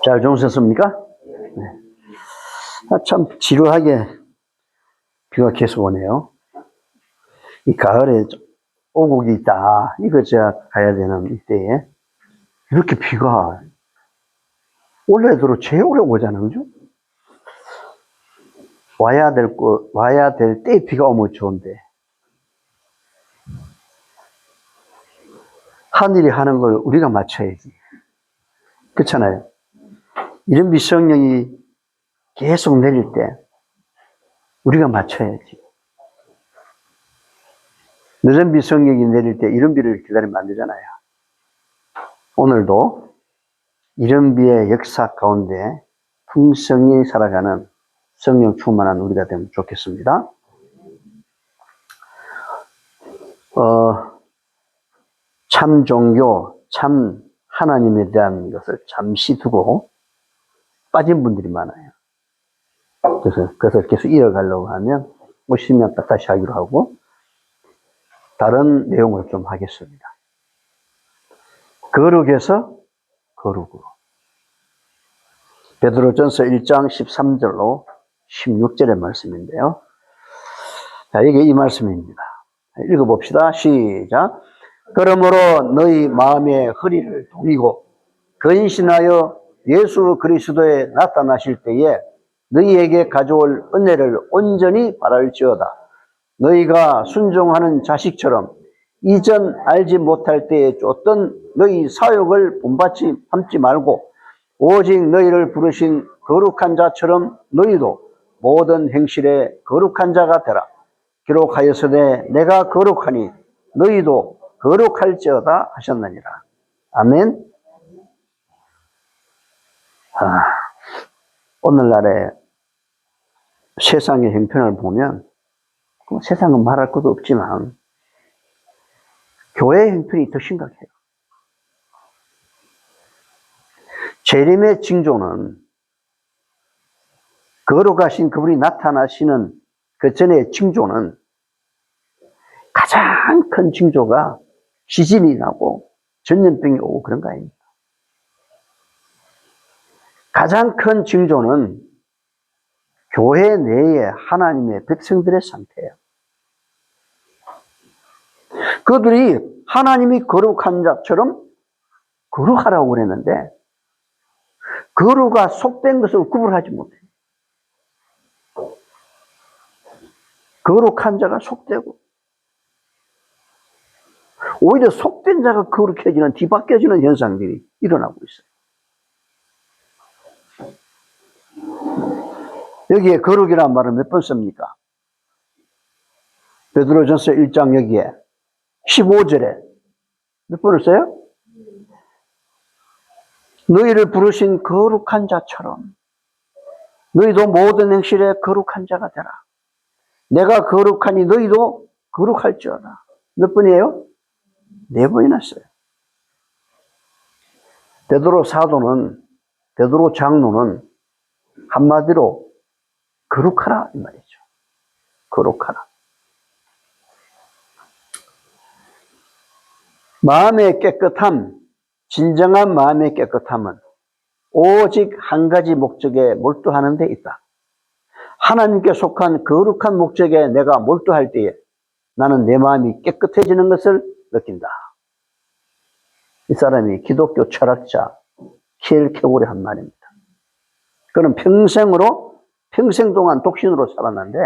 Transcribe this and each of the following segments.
잘 주무셨습니까? 네. 참 지루하게 비가 계속 오네요. 이 가을에 오곡이 있다. 이거 제가 가야 되는 이때에 이렇게 비가 올해 들어 제일 오래 오잖아요. 그죠? 와야 될 때 비가 오면 좋은데. 하늘이 하는 걸 우리가 맞춰야지. 그렇잖아요. 이런 미성령이 계속 내릴 때 우리가 맞춰야지. 늦은 미성령이 내릴 때 이른 비를 기다리면 안 되잖아요. 오늘도 이른 비의 역사 가운데 풍성히 살아가는 성령 충만한 우리가 되면 좋겠습니다. 참 종교, 참 하나님에 대한 것을 잠시 두고 빠진 분들이 많아요. 그래서 계속 이어가려고 하면 오시면 다시 하기로 하고 다른 내용을 좀 하겠습니다. 거룩에서 거룩으로. 베드로전서 1장 13절로 16절의 말씀인데요. 자, 이게 이 말씀입니다. 읽어봅시다. 시작. 그러므로 너희 마음의 허리를 동이고 근신하여 예수 그리스도에 나타나실 때에 너희에게 가져올 은혜를 온전히 바랄지어다. 너희가 순종하는 자식처럼 이전 알지 못할 때에 쫓던 너희 사욕을 본받지 삼지 말고 오직 너희를 부르신 거룩한 자처럼 너희도 모든 행실에 거룩한 자가 되라. 기록하였으되 내가 거룩하니 너희도 거룩할지어다 하셨느니라. 아멘. 오늘날의 세상의 형편을 보면 세상은 말할 것도 없지만 교회의 형편이 더 심각해요. 재림의 징조는 거룩하신 그분이 나타나시는 그 전의 징조는 가장 큰 징조가 지진이 나고 전염병이 오고 그런 거 아닙니까? 가장 큰 징조는 교회 내에 하나님의 백성들의 상태예요. 그들이 하나님이 거룩한 자처럼 거룩하라고 그랬는데 거룩과 속된 것을 구분하지 못해요. 거룩한 자가 속되고 오히려 속된 자가 거룩해지는 뒤바뀌어지는 현상들이 일어나고 있어요. 여기에 거룩이라는 말을 몇 번 씁니까? 베드로전서 1장 여기에 15절에 몇 번을 써요? 너희를 부르신 거룩한 자처럼 너희도 모든 행실에 거룩한 자가 되라. 내가 거룩하니 너희도 거룩할지어다. 몇 번이에요? 4번이나 써요. 베드로 사도는, 베드로 장로는 한마디로 거룩하라 이 말이죠. 거룩하라. 마음의 깨끗함, 진정한 마음의 깨끗함은 오직 한 가지 목적에 몰두하는 데 있다. 하나님께 속한 거룩한 목적에 내가 몰두할 때에 나는 내 마음이 깨끗해지는 것을 느낀다. 이 사람이 기독교 철학자 키엘 케고리 한 말입니다. 그는 평생 동안 독신으로 살았는데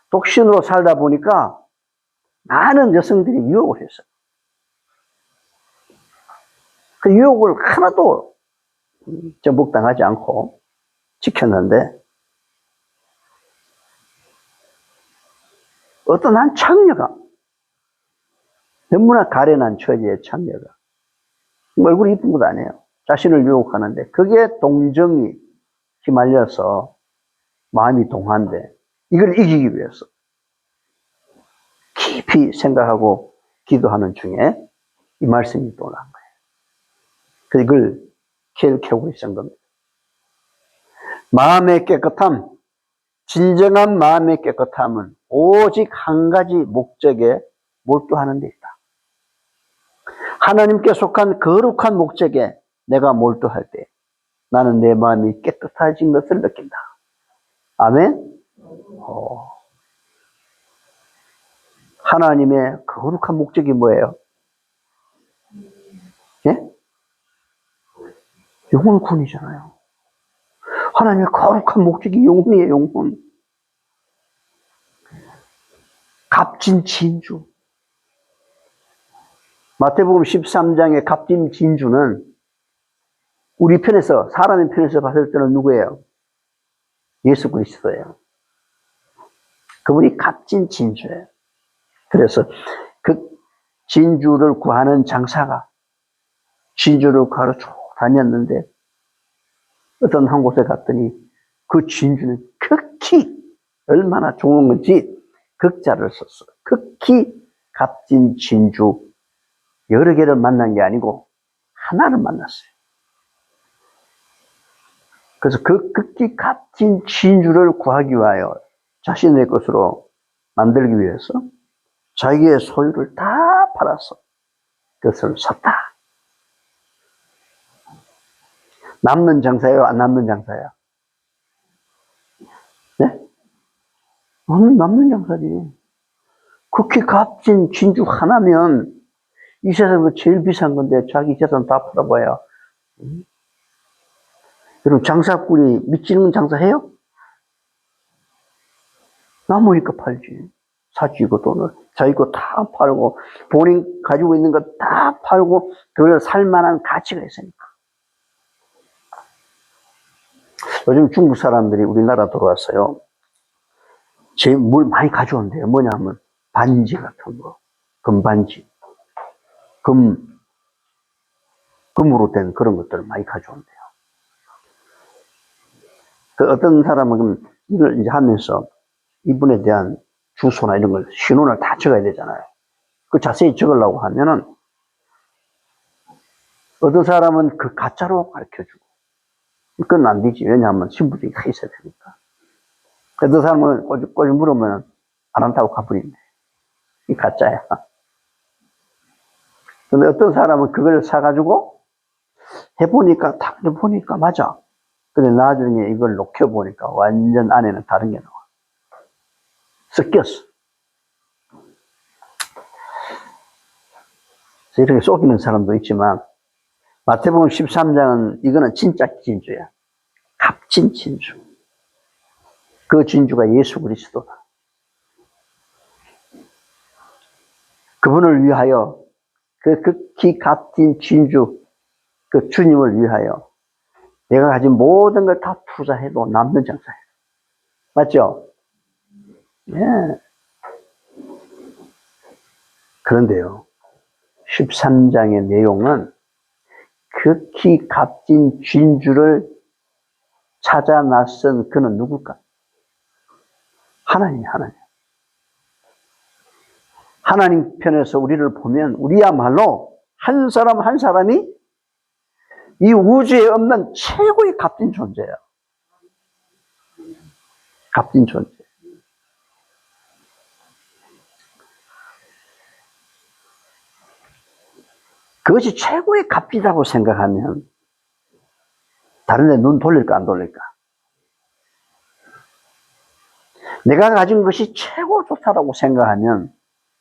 독신으로 살다 보니까 많은 여성들이 유혹을 했어요. 그 유혹을 하나도 정복당하지 않고 지켰는데 어떤 한 창녀가 너무나 가련한 처지의 창녀가 얼굴이 이쁜 것도 아니에요. 자신을 유혹하는데 그게 동정이 휘말려서 마음이 동한데 이걸 이기기 위해서 깊이 생각하고 기도하는 중에 이 말씀이 또 나온 거예요. 그래서 이걸 기억하고 있는 겁니다. 마음의 깨끗함, 진정한 마음의 깨끗함은 오직 한 가지 목적에 몰두하는 데 있다. 하나님께 속한 거룩한 목적에 내가 몰두할 때 나는 내 마음이 깨끗해진 것을 느낀다. 아멘? 하나님의 거룩한 목적이 뭐예요? 예? 영혼 구원이잖아요. 하나님의 거룩한 목적이 영혼이에요, 영혼. 값진 진주. 마태복음 13장의 값진 진주는 우리 편에서, 사람의 편에서 봤을 때는 누구예요? 예수 그리스도예요. 그분이 값진 진주예요. 그래서 그 진주를 구하는 장사가 진주를 구하러 쭉 다녔는데 어떤 한 곳에 갔더니 그 진주는 극히 얼마나 좋은 건지 극자를 썼어요. 극히 값진 진주 여러 개를 만난 게 아니고 하나를 만났어요. 그래서 그 극히 값진 진주를 구하기 위하여 자신의 것으로 만들기 위해서 자기의 소유를 다 팔아서 그것을 샀다. 남는 장사예요? 안 남는 장사야? 네? 남는 장사지. 극히 값진 진주 하나면 이 세상에서 제일 비싼 건데 자기 재산 다 팔아봐야. 여러분 장사꾼이 미치는 장사해요? 남으니까 팔지. 사지고 돈을 자기 거 다 팔고 본인 가지고 있는 거 다 팔고 그걸 살만한 가치가 있으니까. 요즘 중국 사람들이 우리나라 들어왔어요. 제일 뭘 많이 가져온대요. 뭐냐 하면 반지 같은 거, 금반지, 금으로 된 그런 것들을 많이 가져온대요. 그 어떤 사람은 이걸 이제 하면서 이분에 대한 주소나 이런 걸 신원을 다 적어야 되잖아요. 그 자세히 적으려고 하면은 어떤 사람은 그 가짜로 가르쳐주고 그건 안 되지. 왜냐하면 신분증이 다 있어야 되니까. 어떤 사람은 꼬집 물으면 안 한다고 가버리네. 이 가짜야. 근데 어떤 사람은 그걸 사가지고 해보니까 다 보니까 맞아. 근데 나중에 이걸 녹여보니까 완전 안에는 다른 게 나와. 섞였어. 이렇게 속이는 사람도 있지만 마태복음 13장은 이거는 진짜 진주야. 값진 진주. 그 진주가 예수 그리스도다. 그분을 위하여 그 극히 값진 진주 그 주님을 위하여 내가 가진 모든 걸 다 투자해도 남는 장사예요. 맞죠? 예. 그런데요. 13장의 내용은 극히 값진 진주를 찾아 나선 그는 누굴까? 하나님. 하나님 편에서 우리를 보면 우리야말로 한 사람 한 사람이 이 우주에 없는 최고의 값진 존재예요. 값진 존재. 그것이 최고의 값이라고 생각하면 다른 데 눈 돌릴까 안 돌릴까? 내가 가진 것이 최고 좋다라고 생각하면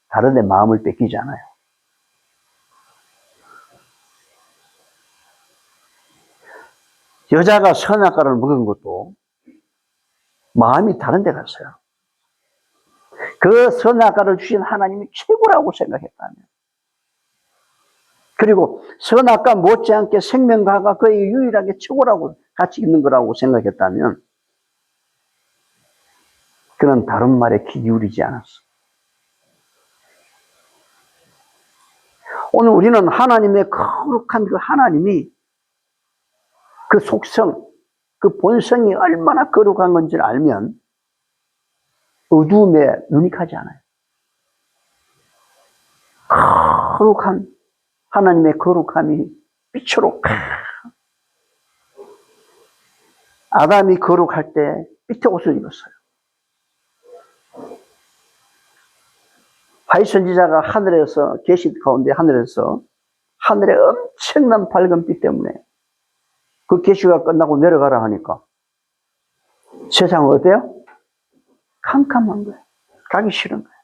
다른 데 마음을 뺏기지 않아요. 여자가 선악과를 먹은 것도 마음이 다른 데 갔어요. 그 선악과를 주신 하나님이 최고라고 생각했다면, 그리고 선악과 못지않게 생명과가 거의 유일하게 최고라고 같이 있는 거라고 생각했다면 그는 다른 말에 귀 기울이지 않았어. 오늘 우리는 하나님의 거룩한 그 하나님이 그 속성, 그 본성이 얼마나 거룩한 건지를 알면 어두움에 눈이 가지 않아요. 거룩한 하나님의 거룩함이 빛으로 아담이 거룩할 때 빛의 옷을 입었어요. 하위 선지자가 하늘에서 계시 가운데 하늘에서 하늘의 엄청난 밝은 빛 때문에 그 계시가 끝나고 내려가라 하니까 세상은 어때요? 캄캄한 거예요. 가기 싫은 거예요.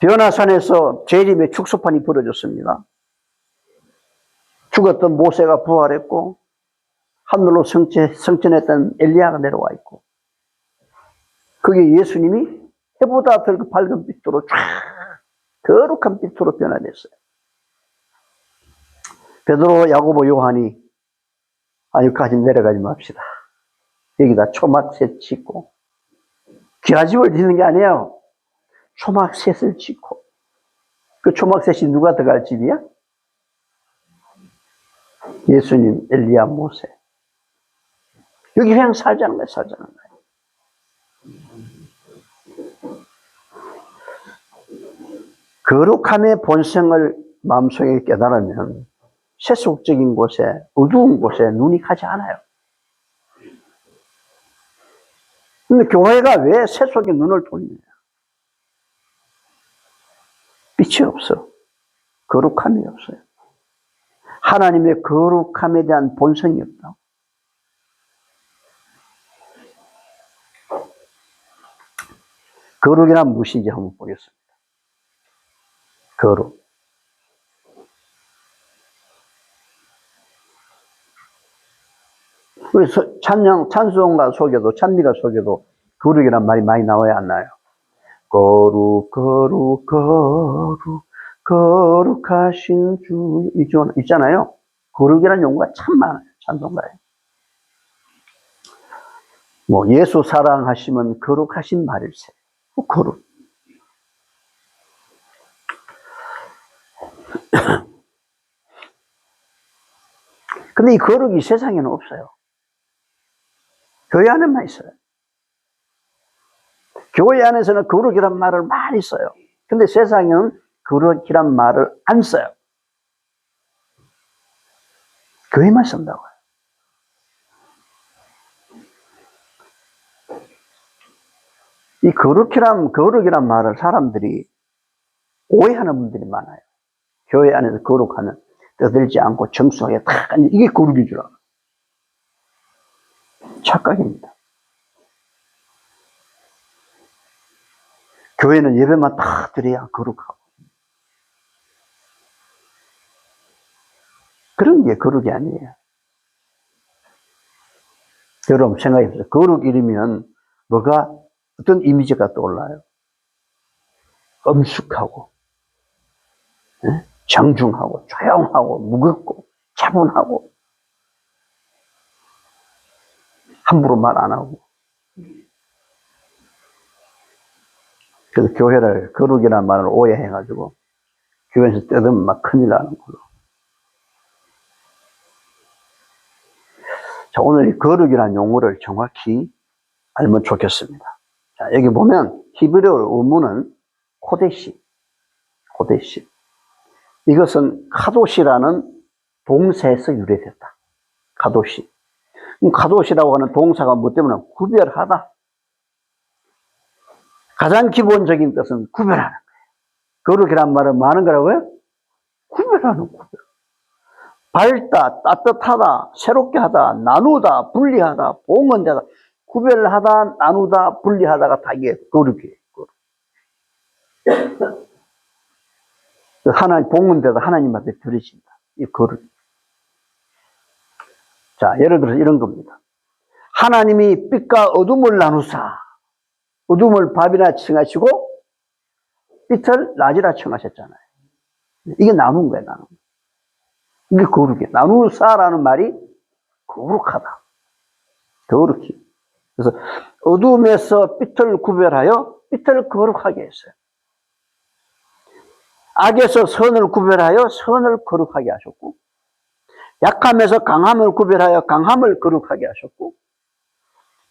변화산에서 재림의 축소판이 벌어졌습니다. 죽었던 모세가 부활했고 하늘로 승천했던 엘리야가 내려와 있고 그게 예수님이 해보다 더 밝은 빛으로 쫙 거룩한 빛으로 변화됐어요. 베드로, 야고보, 요한이 여기까지 내려가지 맙시다. 여기다 초막셋 짓고 기와집을 짓는 게 아니에요. 초막셋을 짓고 그 초막셋이 누가 들어갈 집이야? 예수님, 엘리야, 모세. 여기 그냥 살자는 거예요. 살자는 거예요. 거룩함의 본성을 마음속에 깨달으면 세속적인 곳에, 어두운 곳에 눈이 가지 않아요. 근데 교회가 왜 세속에 눈을 돌리냐? 빛이 없어. 거룩함이 없어요. 하나님의 거룩함에 대한 본성이 없다. 거룩이란 무엇인지 한번 보겠습니다. 거룩. 우리 찬송가 속에도, 찬미가 속에도 거룩이란 말이 많이 나와야 안 나요? 거룩, 거룩, 거룩, 거룩하신 주, 있잖아요? 거룩이라는 용어가 참 많아요. 찬송가에. 뭐, 예수 사랑하시면 거룩하신 말일세. 거룩. 근데 이 거룩이 세상에는 없어요. 교회 안에만 있어요. 교회 안에서는 거룩이란 말을 많이 써요. 근데 세상에는 거룩이란 말을 안 써요. 교회만 쓴다고요. 이 거룩이란 말을 사람들이 오해하는 분들이 많아요. 교회 안에서 거룩하는 떠들지 않고 정수하게 다 이게 거룩인 줄 알아요. 착각입니다. 교회는 예배만 다 드려야 거룩하고 그런 게 거룩이 아니에요. 여러분 생각해 보세요. 거룩 이르면 뭐가 어떤 이미지가 떠올라요? 엄숙하고 정중하고 조용하고 무겁고 차분하고 함부로 말 안 하고. 그래서 교회를 거룩이라는 말을 오해해가지고 교회에서 떼으면 막 큰일 나는 걸로. 자, 오늘 이 거룩이라는 용어를 정확히 알면 좋겠습니다. 자, 여기 보면 히브리어 의문은 코데시. 이것은 카도시라는 동사에서 유래됐다. 카도시. 카도시라고 하는 동사가 뭐 때문에 구별하다. 가장 기본적인 뜻은 구별하는 거예요. 거룩이란 말은 뭐 하는 거라고요? 구별. 밝다, 따뜻하다, 새롭게 하다, 나누다, 분리하다, 봉헌되다, 구별하다, 나누다, 분리하다가 다 이게 거룩이에요. 하나님, 봉헌되다, 하나님 앞에 드려진다. 이 거룩. 자, 예를 들어서 이런 겁니다. 하나님이 빛과 어둠을 나누사, 어둠을 밤이라 칭하시고, 빛을 낮이라 칭하셨잖아요. 이게 나눈 거예요, 나눈. 이게 거룩이에요. 나누사라는 말이 거룩하다. 거룩히. 그래서 어둠에서 빛을 구별하여 빛을 거룩하게 했어요. 악에서 선을 구별하여 선을 거룩하게 하셨고, 약함에서 강함을 구별하여 강함을 거룩하게 하셨고,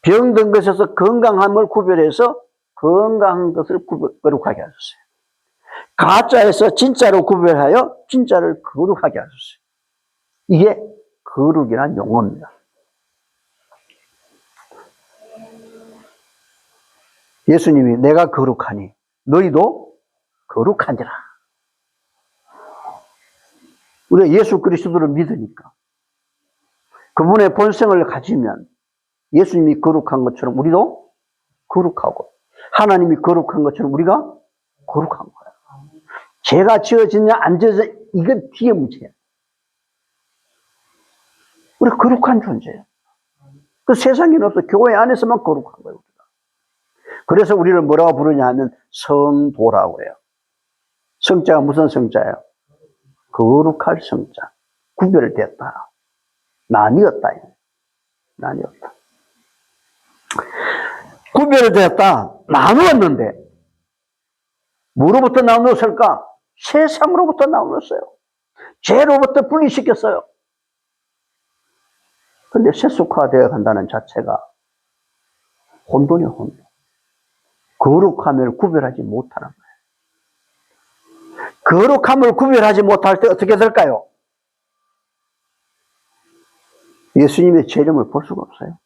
병든 것에서 건강함을 구별해서 건강한 것을 거룩하게 하셨어요. 가짜에서 진짜로 구별하여 진짜를 거룩하게 하셨어요. 이게 거룩이란 용어입니다. 예수님이 내가 거룩하니 너희도 거룩하니라. 우리가 예수 그리스도를 믿으니까 그분의 본성을 가지면 예수님이 거룩한 것처럼 우리도 거룩하고 하나님이 거룩한 것처럼 우리가 거룩한 거예요. 죄가 지어지냐 안 지어지냐 이건 뒤의 문제예요. 우리 거룩한 존재예요. 그 세상에는 없어. 교회 안에서만 거룩한 거예요. 우리가. 그래서 우리를 뭐라고 부르냐 하면 성도라고 해요. 성자가 무슨 성자예요? 거룩할 성자. 구별됐다. 나뉘었다. 나뉘었다. 구별됐다. 나누었는데 뭐로부터 나누었을까? 세상으로부터 나누었어요. 죄로부터 분리시켰어요. 근데 세속화되어 간다는 자체가 혼돈이에요, 혼돈. 거룩함을 구별하지 못하는 거예요. 거룩함을 구별하지 못할 때 어떻게 될까요? 예수님의 재림을 볼 수가 없어요.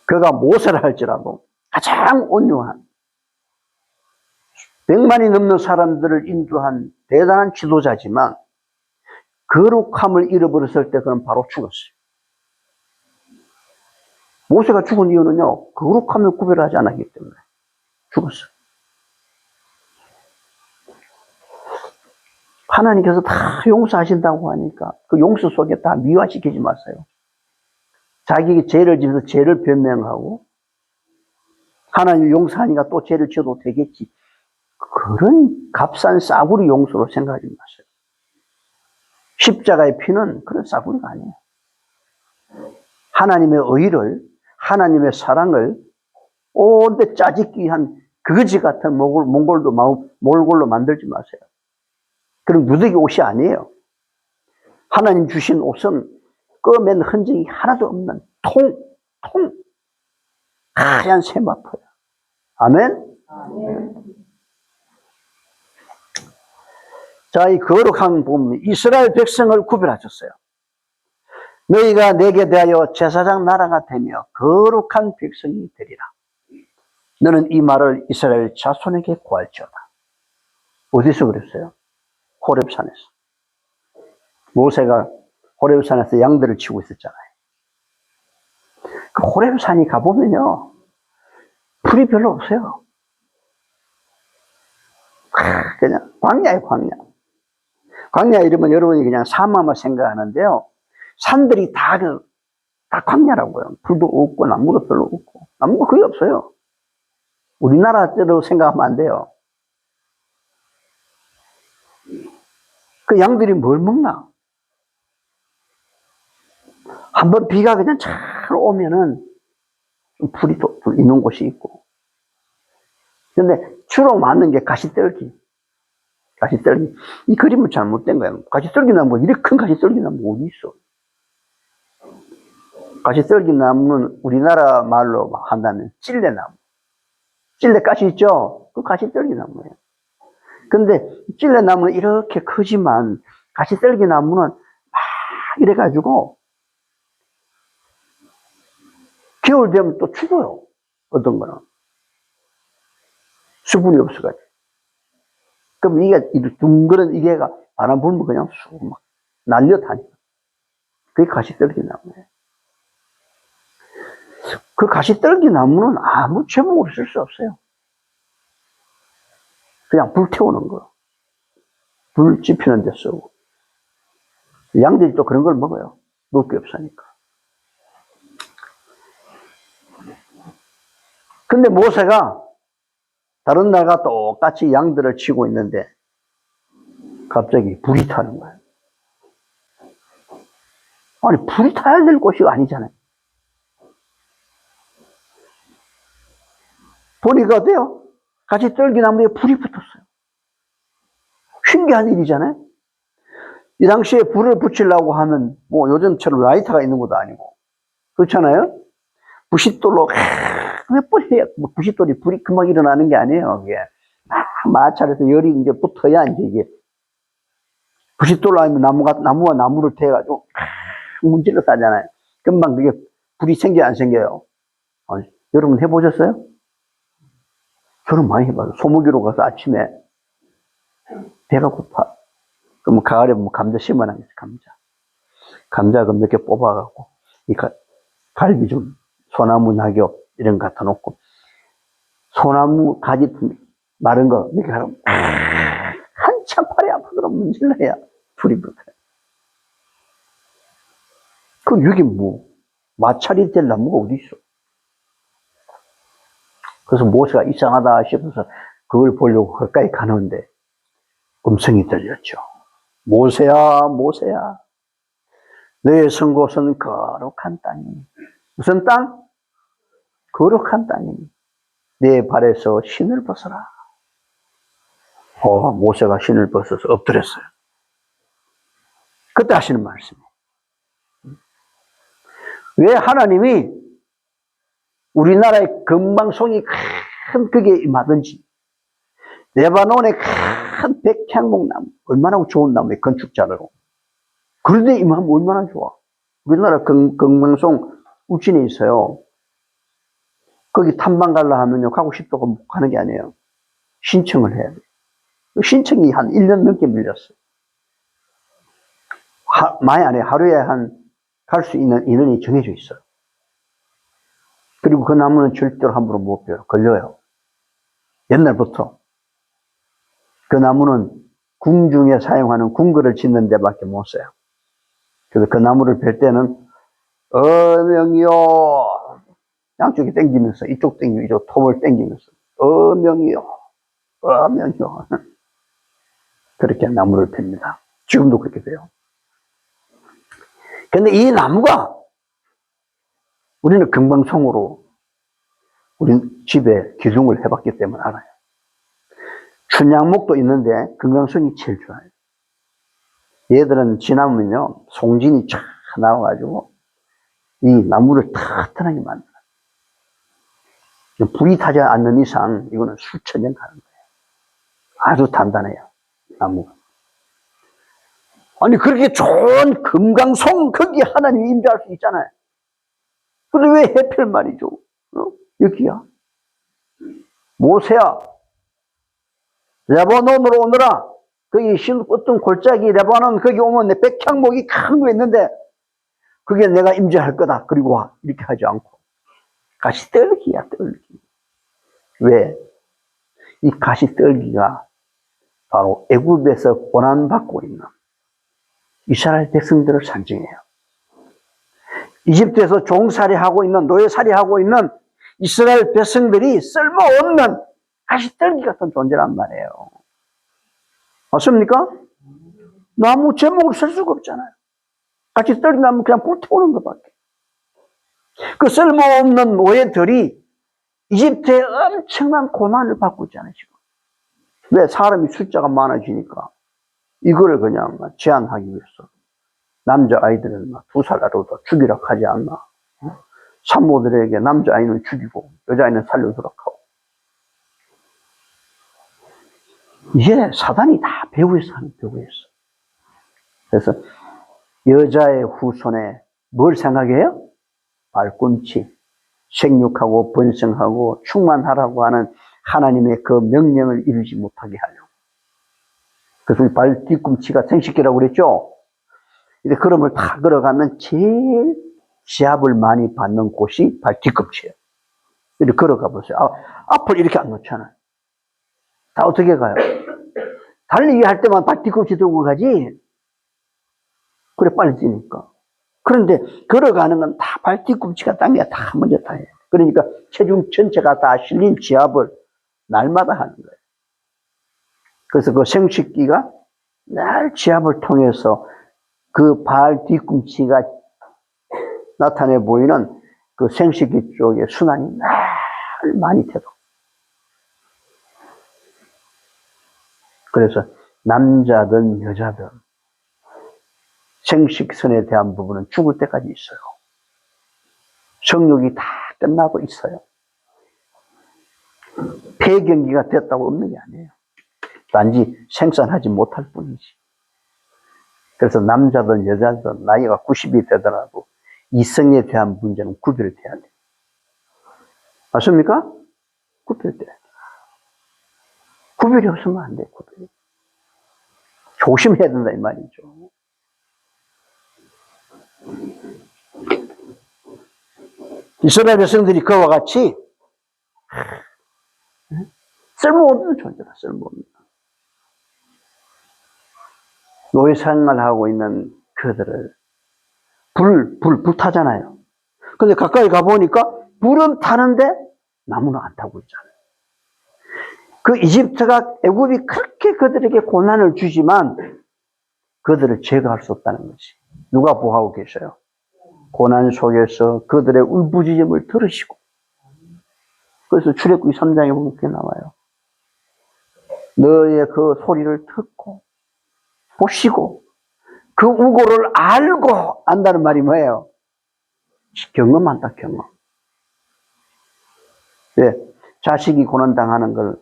그가 모세를 할지라도 가장 온유한 100만이 넘는 사람들을 인도한 대단한 지도자지만 거룩함을 잃어버렸을 때 그는 바로 죽었어요. 모세가 죽은 이유는요, 거룩함을 구별하지 않았기 때문에 죽었어요. 하나님께서 다 용서하신다고 하니까 그 용서 속에 다 미화시키지 마세요. 자기 죄를 지면서 죄를 변명하고 하나님이 용서하니까 또 죄를 지어도 되겠지. 그런 값싼 싸구리 용서로 생각하지 마세요. 십자가의 피는 그런 싸구리가 아니에요. 하나님의 의를, 하나님의 사랑을 온데 짜집기 위한 거지 같은 몰골로 만들지 마세요. 그런 무더기 옷이 아니에요. 하나님 주신 옷은 끄맨 흔적이 하나도 없는 하얀 세마포예요. 아멘? 아멘. 자, 이 거룩한 보면 이스라엘 백성을 구별하셨어요. 너희가 내게 대하여 제사장 나라가 되며 거룩한 백성이 되리라. 너는 이 말을 이스라엘 자손에게 고할지어다. 어디서 그랬어요? 호렙산에서. 모세가 호렙산에서 양들을 치고 있었잖아요. 그 호렙산이 가보면요, 풀이 별로 없어요. 그냥 광야예요, 광야. 광야 이러면 여러분이 그냥 사막만 생각하는데요. 산들이 다 광야라고요. 풀도 없고 나무도 별로 없고. 나무가 거의 없어요. 우리나라대로 생각하면 안 돼요. 그 양들이 뭘 먹나? 한번 비가 그냥 잘 오면은 풀이 있는 곳이 있고. 근데 주로 많은 게 가시떨기. 가시떨기. 이 그림은 잘못된 거예요. 가시떨기 나무, 이렇게 큰 가시떨기 나무 어디 있어? 가시떨기 나무는 우리나라 말로 한다면 찔레나무. 찔레가시 있죠? 그 가시떨기 나무예요. 근데 찔레나무는 이렇게 크지만 가시떨기 나무는 막 이래가지고 겨울 되면 또 죽어요. 어떤 거는. 수분이 없어가지고. 그럼 이게 둥그런 이게가 바람 불면 그냥 쑥 막 날려다녀. 그게 가시떨기 나무예요. 그 가시떨기 나무는 아무 제목으로 쓸 수 없어요. 그냥 불 태우는 거. 불 지피는 데 쓰고. 양들이 또 그런 걸 먹어요. 먹을 게 없으니까. 근데 모세가 다른 날과 똑같이 양들을 치고 있는데 갑자기 불이 타는 거예요. 아니, 불이 타야 될 곳이 아니잖아요. 보니까 어때요? 가시떨기 나무에 불이 붙었어요. 신기한 일이잖아요. 이 당시에 불을 붙이려고 하면 뭐 요즘처럼 라이터가 있는 것도 아니고 그렇잖아요. 부싯돌로 몇 번 해야 뭐 부싯돌이 불이 금방 일어나는 게 아니에요. 이게 마찰해서 열이 이제 붙어야 이제 이게 부싯돌로 하면 나무와 나무를 대가지고 문질러 싸잖아요. 금방 그게 불이 생겨 안 생겨요? 아니, 여러분 해보셨어요? 저는 많이 해봐요. 소목이로 가서 아침에 배가 고파. 그럼 가을에 뭐 감자 심어놨어요. 감자 몇 개 뽑아갖고, 갈비 좀, 소나무 낙엽, 이런 거 갖다 놓고, 소나무 가지 마른 거, 이렇게 하면, 한참 팔이 아프더라, 문질러야 불이 붙어요. 여기 마찰이 될 나무가 어디 있어? 그래서 모세가 이상하다 싶어서 그걸 보려고 가까이 가는데, 음성이 들렸죠. 모세야, 모세야. 너의 선 곳은 거룩한 땅이니. 무슨 땅? 거룩한 땅이니. 내 발에서 신을 벗어라. 모세가 신을 벗어서 엎드렸어요. 그때 하시는 말씀이에요. 왜 하나님이 우리나라의 금방송이 큰 그게 임하든지, 레바논의 큰 백향목나무, 얼마나 좋은 나무에 건축자로. 그런데 임하면 얼마나 좋아. 우리나라 금방송 울진에 있어요. 거기 탐방 가려 하면요, 가고 싶다고 못 가는 게 아니에요. 신청을 해야 돼요. 신청이 한 1년 넘게 밀렸어요. 많이 안 해요. 하루에 갈 수 있는 인원이 정해져 있어요. 그리고 그 나무는 절대로 함부로 못 베요. 걸려요. 옛날부터. 그 나무는 궁중에 사용하는 궁궐을 짓는 데밖에 못 써요. 그래서 그 나무를 벨 때는, 어명이요. 양쪽에 당기면서, 이쪽 당기고, 이쪽 톱을 당기면서, 어명이요. 어명이요. 그렇게 나무를 팹니다. 지금도 그렇게 돼요. 근데 이 나무가 우리는 금방송으로 우리 집에 기둥을 해봤기 때문에 알아요. 춘향목도 있는데 금강송이 제일 좋아요. 얘들은 지나면요, 송진이 쫙 나와가지고 이 나무를 튼튼하게 만들어요. 불이 타지 않는 이상 이거는 수천 년 가는 거예요. 아주 단단해요, 나무가. 아니, 그렇게 좋은 금강송, 거기에 하나님이 임재할 수 있잖아요. 근데 왜 해필 말이죠? 여기야. 모세야, 레바논으로 오너라. 거기 어떤 골짜기 레바논 거기 오면 내 백향목이 큰 거 있는데 그게 내가 임재할 거다. 그리고 와. 이렇게 하지 않고 가시떨기야, 떨기. 왜? 이 가시떨기가 바로 애굽에서 고난받고 있는 이스라엘 백성들을 상징해요. 이집트에서 종살이하고 있는, 노예살이하고 있는 이스라엘 백성들이 쓸모없는 가시떨기 같은 존재란 말이에요. 맞습니까? 나무 제목을 쓸 수가 없잖아요. 가시떨기 나무 그냥 불태우는 것밖에. 그 쓸모없는 노예들이 이집트에 엄청난 고난을 받고 있잖아요, 지금. 왜? 사람이 숫자가 많아지니까 이거를 그냥 제한하기 위해서 남자아이들은 2살 아래로 죽이라 하지 않나. 산모들에게 남자아이는 죽이고 여자아이는 살려두라 하고. 이게 사단이 다 배후에서 하는, 배후에서. 그래서 여자의 후손에 뭘 생각해요? 발꿈치, 생육하고 번성하고 충만하라고 하는 하나님의 그 명령을 이루지 못하게 하려고. 그래서 우리 발 뒤꿈치가 생식기라고 그랬죠? 이제 걸음을 다 걸어가면 제일 지압을 많이 받는 곳이 발 뒤꿈치예요. 이렇게 걸어가 보세요. 앞을 이렇게 안 놓잖아요. 다 어떻게 가요? 달리기 할 때만 발 뒤꿈치 들고 가지. 그래, 빨리 뛰니까. 그런데 걸어가는 건 다 발 뒤꿈치가 당겨야 다 먼저 타요. 그러니까 체중 전체가 다 실린 지압을 날마다 하는 거예요. 그래서 그 생식기가 날 지압을 통해서 그 발 뒤꿈치가 나타내 보이는 그 생식기 쪽에 순환이 날 많이 되도록. 그래서 남자든 여자든 생식선에 대한 부분은 죽을 때까지 있어요. 성욕이 다 끝나도 있어요. 폐경기가 됐다고 없는 게 아니에요. 단지 생산하지 못할 뿐이지. 그래서 남자든 여자든 나이가 90이 되더라도 이성에 대한 문제는 구별돼야 돼요. 맞습니까? 구별돼야 돼요. 구별이 없으면 안 돼요, 구별이. 조심해야 된다, 이 말이죠. 이스라엘 백성들이 그와 같이 쓸모없는 존재다, 쓸모없는. 노예 생활을 하고 있는 그들을 불 타잖아요. 근데 가까이 가보니까 불은 타는데 나무는 안 타고 있잖아요. 그 이집트가, 애굽이 그렇게 그들에게 고난을 주지만 그들을 제거할 수 없다는 것이. 누가 보호하고 계셔요? 고난 속에서 그들의 울부짖음을 들으시고. 그래서 출애굽기 3장에 보면 그렇게 나와요. 너의 그 소리를 듣고 보시고 그 우고를 알고 안다는 말이 뭐예요? 경험한다, 경험. 왜? 자식이 고난당하는 걸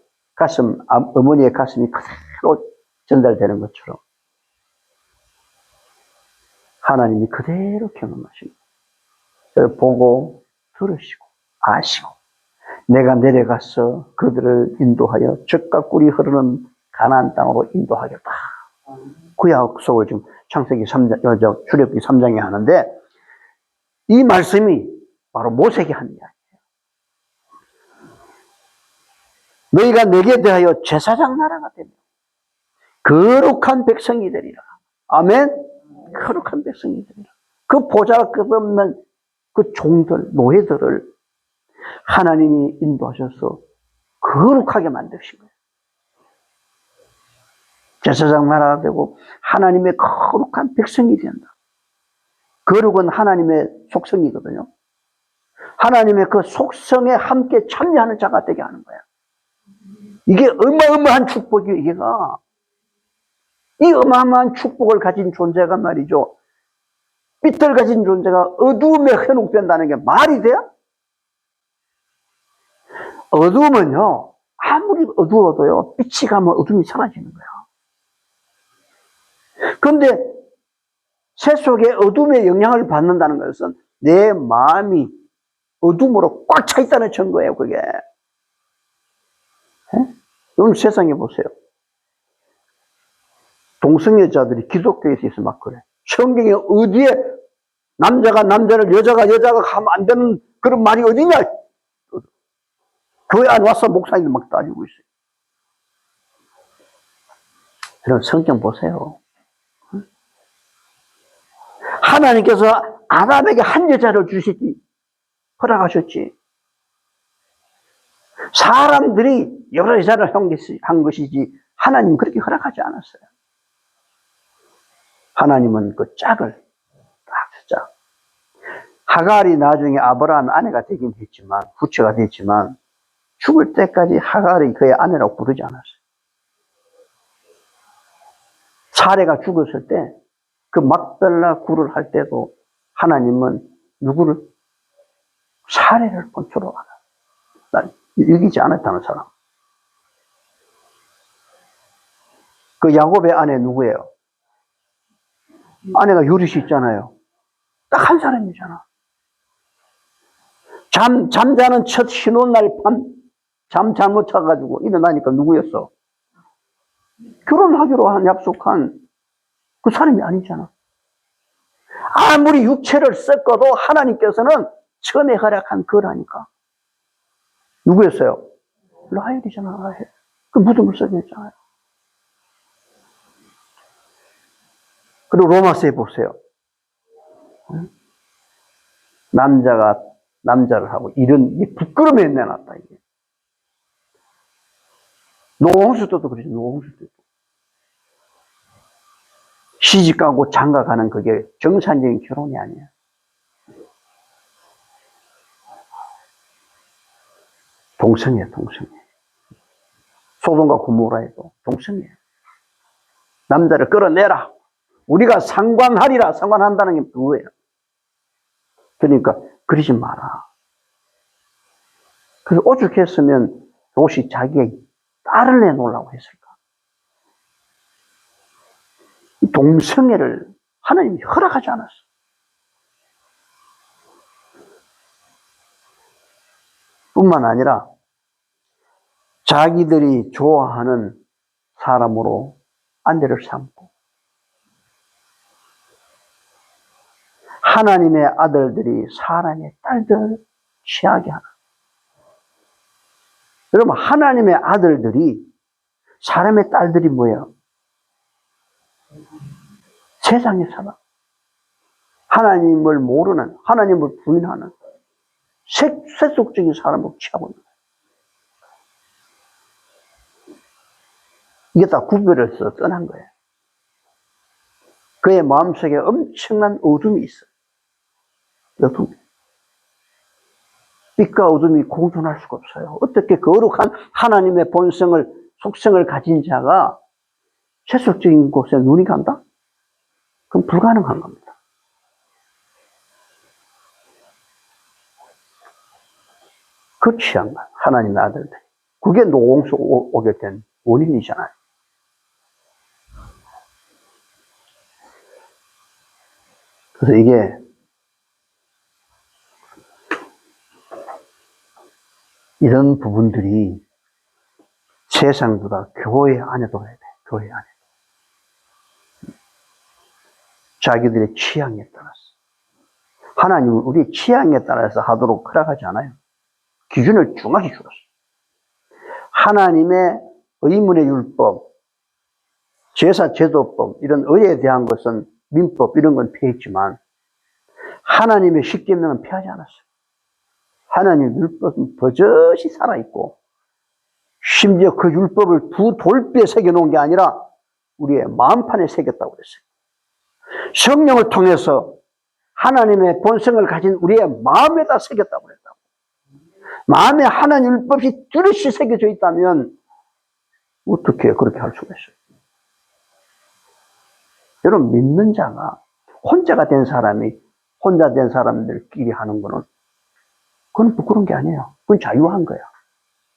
어머니의 가슴이 그대로 전달되는 것처럼 하나님이 그대로 경험하시고 보고 들으시고 아시고 내가 내려가서 그들을 인도하여 젖과 꿀이 흐르는 가나안 땅으로 인도하겠다. 그 약속을 지금 창세기 3장, 출애굽기 3장에 하는데 이 말씀이 바로 모세에게 한 이야기예요. 너희가 내게 대하여 제사장 나라가 되며 거룩한 백성이 되리라. 아멘. 거룩한 백성이 되리라. 그 보잘것없는 그 종들, 노예들을 하나님이 인도하셔서 거룩하게 만드신 거예요. 제사장 나라가 되고 하나님의 거룩한 백성이 된다. 거룩은 하나님의 속성이거든요. 하나님의 그 속성에 함께 참여하는 자가 되게 하는 거야. 이게 어마어마한 축복이에요, 이게가. 이 어마어마한 축복을 가진 존재가 말이죠. 빛을 가진 존재가 어두움에 현혹된다는 게 말이 돼요? 어두움은요, 아무리 어두워도요, 빛이 가면 어둠이 사라지는 거야. 그런데 세속의 어둠의 영향을 받는다는 것은 내 마음이 어둠으로 꽉 차 있다는 증거예요, 그게. 여러분 세상에 보세요. 동성애자들이 기독교에 있어서 막 그래. 성경에 어디에 남자가 남자를 여자가 가면 안 되는 그런 말이 어디냐? 교회 안 와서 목사님들 막 따지고 있어요. 여러분 성경 보세요. 하나님께서 아담에게 한 여자를 주시지 허락하셨지. 사람들이 여러 여자를 한 것이지 하나님은 그렇게 허락하지 않았어요. 하나님은 그 짝을 딱 짝. 하갈이 나중에 아브라함의 아내가 되긴 했지만 부처가 됐지만 죽을 때까지 하갈이 그의 아내라고 부르지 않았어요. 사레가 죽었을 때 그 막벨라 굴을 할 때도 하나님은 누구를? 사레를 본초로 하나. 이기지 않았다는 사람. 그 야곱의 아내 누구예요? 아내가 유리시 있잖아요. 딱 한 사람이잖아. 잠자는 첫 신혼날 밤, 잠 잘못 자가지고 일어나니까 누구였어? 결혼하기로 약속한 그 사람이 아니잖아. 아무리 육체를 썩어도 하나님께서는 처음에 허락한 거라니까. 누구였어요? 라헬이잖아, 라헬. 그 무덤을 썩여 있잖아요. 그리고 로마서에 보세요. 남자가 남자를 하고 이런 부끄러움에 내놨다, 이게. 노홍수도 그러죠, 노홍수도. 시집가고 장가가는 그게 정상적인 결혼이 아니야. 동성애. 소돔과 고모라에도 동성애. 남자를 끌어내라. 우리가 상관하리라. 상관한다는 게 누구예요? 그러니까 그러지 마라. 그래서 오죽했으면 롯이 자기의 딸을 내놓으려고 했을까? 동성애를 하나님이 허락하지 않았어. 뿐만 아니라 자기들이 좋아하는 사람으로 아내를 삼고 하나님의 아들들이 사람의 딸들 취하게 하는. 여러분, 하나님의 아들들이, 사람의 딸들이 뭐예요? 세상에 살아. 하나님을 모르는, 하나님을 부인하는 세속적인 사람을 취하고 있는 거예요. 이게 다 구별해서 떠난 거예요. 그의 마음속에 엄청난 어둠이 있어요. 어둠. 빛과 어둠이 공존할 수가 없어요. 어떻게 거룩한 하나님의 본성을, 속성을 가진 자가 세속적인 곳에 눈이 간다? 그건 불가능한 겁니다. 그 취한 것, 하나님의 아들들. 그게 노공수 오게 된 원인이잖아요. 그래서 이게 이런 부분들이 세상보다 교회 안에도 해야 돼. 교회 안에. 자기들의 취향에 따라서. 하나님은 우리 취향에 따라서 하도록 허락하지 않아요. 기준을 정확히 주었어요. 하나님의 의문의 율법, 제사 제도법, 이런 의에 대한 것은 민법 이런 건 피했지만 하나님의 십계명은 피하지 않았어요. 하나님의 율법은 버젓이 살아있고 심지어 그 율법을 두 돌비에 새겨놓은 게 아니라 우리의 마음판에 새겼다고 그랬어요. 성령을 통해서 하나님의 본성을 가진 우리의 마음에다 새겼다고 그랬다고. 마음에 하나님 율법이 뚜렷이 새겨져 있다면 어떻게 그렇게 할 수가 있어요? 여러분, 믿는 자가 혼자가 된 사람이 혼자 된 사람들끼리 하는 거는 그건 부끄러운 게 아니에요. 그건 자유한 거야.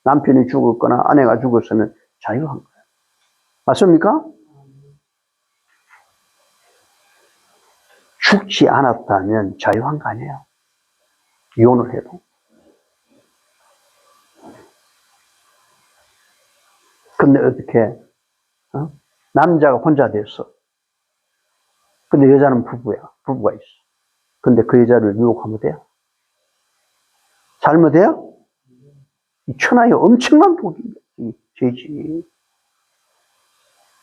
남편이 죽었거나 아내가 죽었으면 자유한 거예요. 맞습니까? 죽지 않았다면 자유한 거 아니에요. 이혼을 해도. 근데 어떻게 남자가 혼자 됐어. 근데 여자는 부부가 있어. 근데 그 여자를 유혹하면 돼요? 살면 돼요? 이 천하의 엄청난 독이 죄지.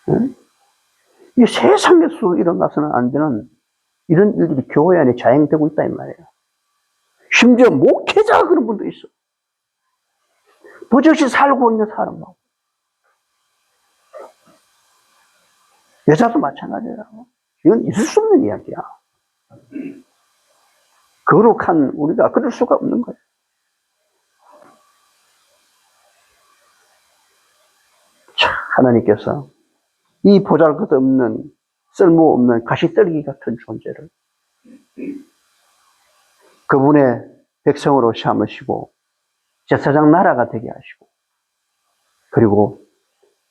응? 이 세상에서 일어나서는 안 되는 이런 일들이 교회 안에 자행되고 있다 이 말이에요. 심지어 목회자가 그런 분도 있어. 버젓이 살고 있는 사람하고. 여자도 마찬가지라고. 이건 있을 수 없는 이야기야. 거룩한 우리가 그럴 수가 없는 거예요. 자, 하나님께서 이 보잘것없는 쓸모없는 가시떨기 같은 존재를 그분의 백성으로 삼으시고 제사장 나라가 되게 하시고 그리고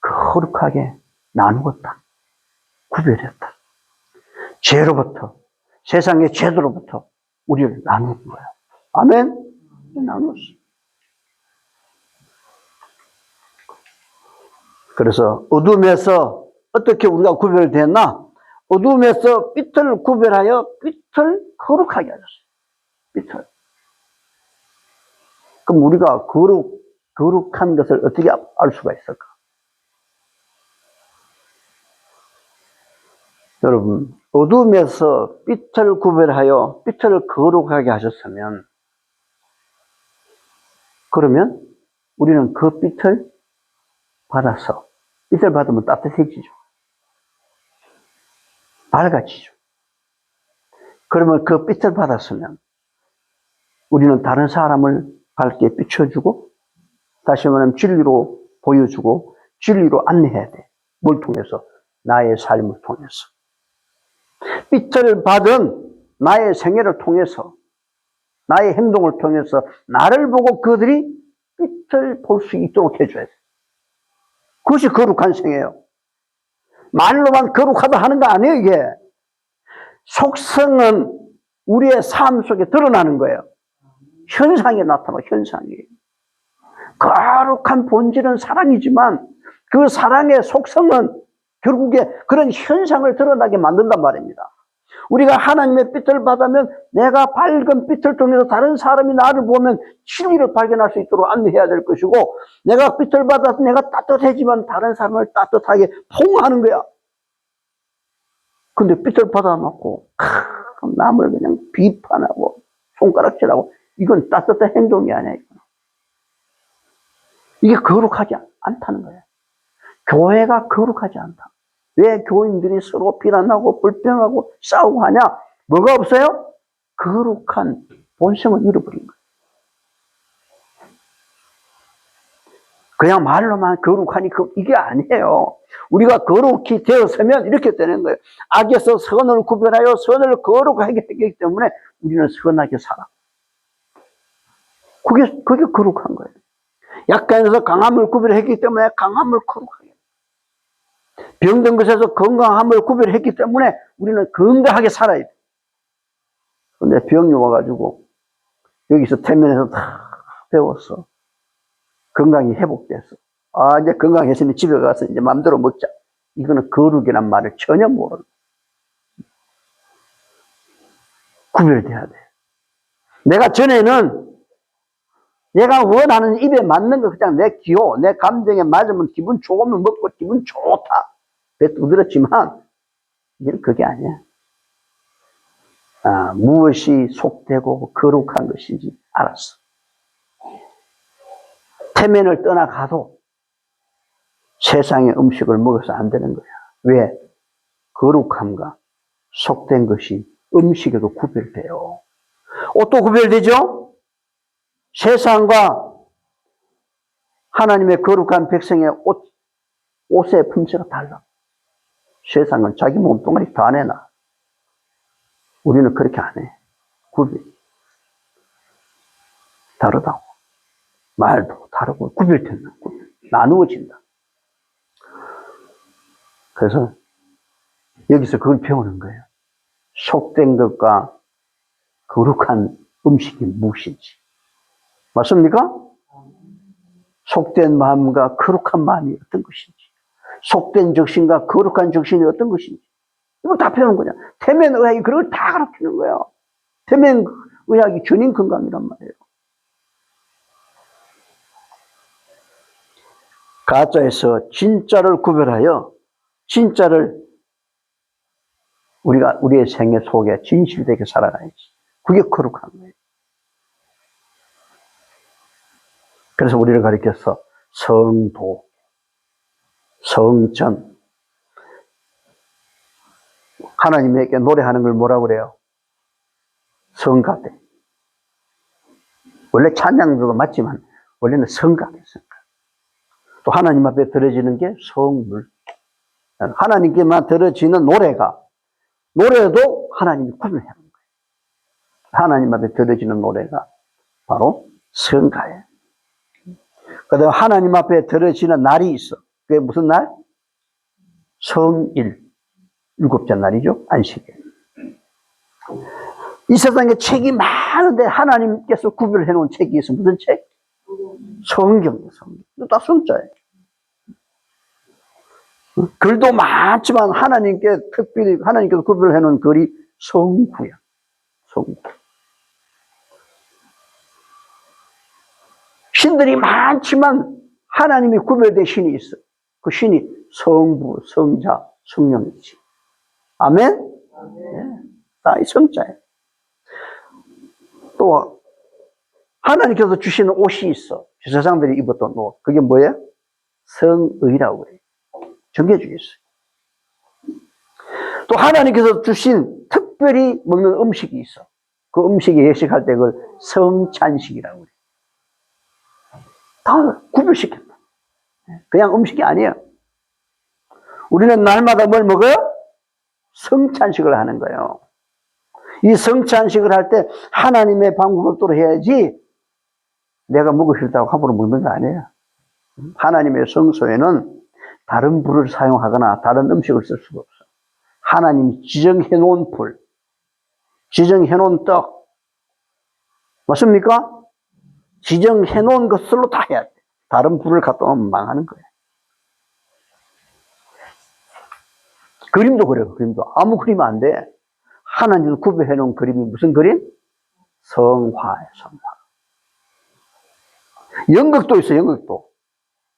거룩하게 나누었다. 구별했다. 죄로부터, 세상의 죄로부터 우리를 나누는 거야. 아멘? 나누었어. 그래서 어둠에서 어떻게 우리가 구별됐나? 어둠에서 빛을 구별하여 빛을 거룩하게 하셨어요. 빛을. 그럼 우리가 거룩한 것을 어떻게 알 수가 있을까? 여러분, 어둠에서 빛을 구별하여 빛을 거룩하게 하셨으면, 그러면 우리는 그 빛을 받아서, 빛을 받으면 따뜻해지죠. 밝아지죠. 그러면 그 빛을 받았으면, 우리는 다른 사람을 밝게 비춰주고, 다시 말하면 진리로 보여주고, 진리로 안내해야 돼. 뭘 통해서? 나의 삶을 통해서. 빛을 받은 나의 생애를 통해서, 나의 행동을 통해서 나를 보고 그들이 빛을 볼 수 있도록 해줘야 돼. 그것이 거룩한 생애예요. 말로만 거룩하다 하는 거 아니에요, 이게. 속성은 우리의 삶 속에 드러나는 거예요. 현상에 나타나, 현상이. 거룩한 본질은 사랑이지만 그 사랑의 속성은 결국에 그런 현상을 드러나게 만든단 말입니다. 우리가 하나님의 빛을 받으면 내가 밝은 빛을 통해서 다른 사람이 나를 보면 진리를 발견할 수 있도록 안내해야 될 것이고, 내가 빛을 받아서 내가 따뜻해지면 다른 사람을 따뜻하게 포옹하는 거야. 근데 빛을 받아놓고 남을 그냥 비판하고 손가락질하고, 이건 따뜻한 행동이 아니야. 이게 거룩하지 않다는 거예요. 교회가 거룩하지 않다. 왜 교인들이 서로 비난하고 불평하고 싸우고 하냐? 뭐가 없어요? 거룩한 본성을 잃어버린 거예요. 그냥 말로만 거룩하니 이게 아니에요. 우리가 거룩히 되었으면 이렇게 되는 거예요. 악에서 선을 구별하여 선을 거룩하게 하기 때문에 우리는 선하게 살아. 그게 거룩한 거예요. 약간에서 강함을 구별했기 때문에 강함을 거룩하게. 병든 것에서 건강함을 구별했기 때문에 우리는 건강하게 살아야 돼. 근데 병이 와가지고 여기서 태면에서 다 배웠어. 건강이 회복됐어. 아, 이제 건강해서는 집에 가서 이제 마음대로 먹자. 이거는 거룩이란 말을 전혀 모르는. 구별돼야 돼. 내가 전에는 내가 원하는 입에 맞는 거 그냥 내 기호, 내 감정에 맞으면 기분 좋으면 먹고 기분 좋다. 배 두드렸지만 이제는 그게 아니야. 아, 무엇이 속되고 거룩한 것인지 알았어. 태면을 떠나가도 세상의 음식을 먹어서 안 되는 거야. 왜? 거룩함과 속된 것이 음식에도 구별돼요. 옷도 구별되죠? 세상과 하나님의 거룩한 백성의 옷의 품새가 달라. 세상은 자기 몸뚱아리 다 내놔. 우리는 그렇게 안 해. 구별. 다르다고. 말도 다르고 구별된다. 나누어진다. 그래서 여기서 그걸 배우는 거예요. 속된 것과 거룩한 음식이 무엇인지. 맞습니까? 속된 마음과 거룩한 마음이 어떤 것인지. 속된 적신과 거룩한 적신이 어떤 것인지. 이걸 다 배우는 거냐. 태면 의학이 그걸 다 가르치는 거야. 태면 의학이 전인 건강이란 말이에요. 가짜에서 진짜를 구별하여 진짜를 우리가 우리의 생애 속에 진실되게 살아가야지. 그게 거룩한 거예요. 그래서 우리를 가리켜서 성도, 성전. 하나님에게 노래하는 걸 뭐라고 그래요? 성가대. 원래 찬양도 맞지만 원래는 성가대. 또 하나님 앞에 드려지는 게 성물. 하나님께만 드려지는 노래도 하나님이 구별하는 거예요. 하나님 앞에 드려지는 노래가 바로 성가예요. 그 다음에 하나님 앞에 드려지는 날이 있어. 그게 무슨 날? 성일. 7째 날이죠. 안식일. 이 세상에 책이 많은데 하나님께서 구별해 놓은 책이 있어. 무슨 책? 성경이에요. 성경. 이거 다 성자예요. 글도 많지만 하나님께서 구별해 놓은 글이 성구야. 성구. 신들이 많지만 하나님이 구별된 신이 있어. 그 신이 성부, 성자, 성령이지. 아멘? 네. 다 이 성자예요. 또 하나님께서 주시는 옷이 있어. 제사장들이 입었던 옷. 그게 뭐예요? 성의라고 해요. 정해져 있어요. 또 하나님께서 주신 특별히 먹는 음식이 있어. 그 음식이 예식할 때 그걸 성찬식이라고 해요. 다 구별시켰다. 그냥 음식이 아니에요. 우리는 날마다 뭘 먹어요? 성찬식을 하는 거예요. 이 성찬식을 할 때 하나님의 방법대로 해야지 내가 먹고 싶다고 함부로 먹는 거 아니에요. 하나님의 성소에는 다른 불을 사용하거나 다른 음식을 쓸 수가 없어. 하나님이 지정해 놓은 불, 지정해 놓은 떡, 맞습니까? 지정해 놓은 것으로 다 해야 돼. 다른 불을 갖다 놓으면 망하는 거예요. 그림도 그래요. 그림도 아무 그리면 안 돼. 하나님도 구별해 놓은 그림이 무슨 그림? 성화예요, 성화. 연극도 있어요, 연극도.